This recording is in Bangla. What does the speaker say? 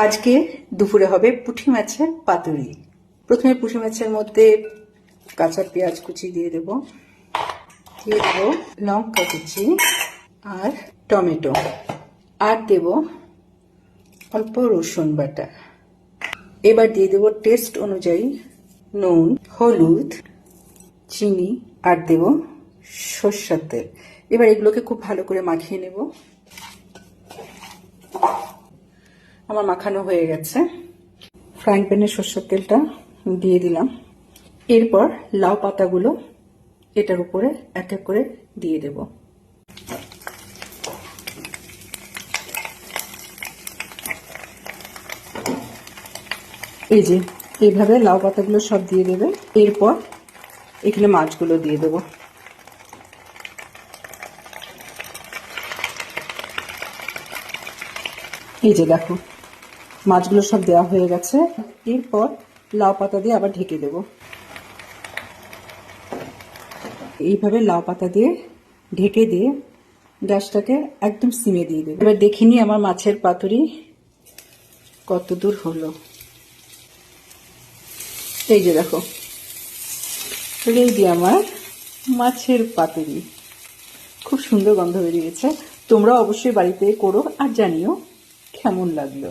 আজকে দুপুরে হবে পুঁটি মাছের পাতুরি। প্রথমে পুঁটি মাছের মধ্যে কাঁচা পেঁয়াজ কুচি দিয়ে দেব লঙ্কা কুচি আর টমেটো, আর দেব অল্প রসুন বাটা। এবার দিয়ে দেব টেস্ট অনুযায়ী নুন, হলুদ, চিনি আর দেব সরষের তেল। এবার এগুলোকে খুব ভালো করে মাখিয়ে নেব। আমার মাখানো হয়ে গেছে। ফ্রাইং প্যানে সরষের তেলটা দিয়ে দিলাম। এরপর লাউ পাতাগুলো এটার উপরে এক এক করে দিয়ে দেব। এই যে এইভাবে লাউ পাতাগুলো সব দিয়ে দেবে। এরপর এখানে মাছগুলো দিয়ে দেব। এই যে দেখো মাছগুলো সব দেওয়া হয়ে গেছে। এরপর লাউ পাতা দিয়ে আবার ঢেকে দেব। এইভাবে লাউ পাতা দিয়ে ঢেকে দিয়ে গ্যাসটাকে একদম সিমে দিয়ে দেব। এবার দেখিনি আমার মাছের পাতুরি কত দূর হলো। এই যে দেখো রেডি আমার মাছের পাতুরি। খুব সুন্দর গন্ধ বেরিয়েছে। তোমরা অবশ্যই বাড়িতে করো আর জানিও কেমন লাগলো।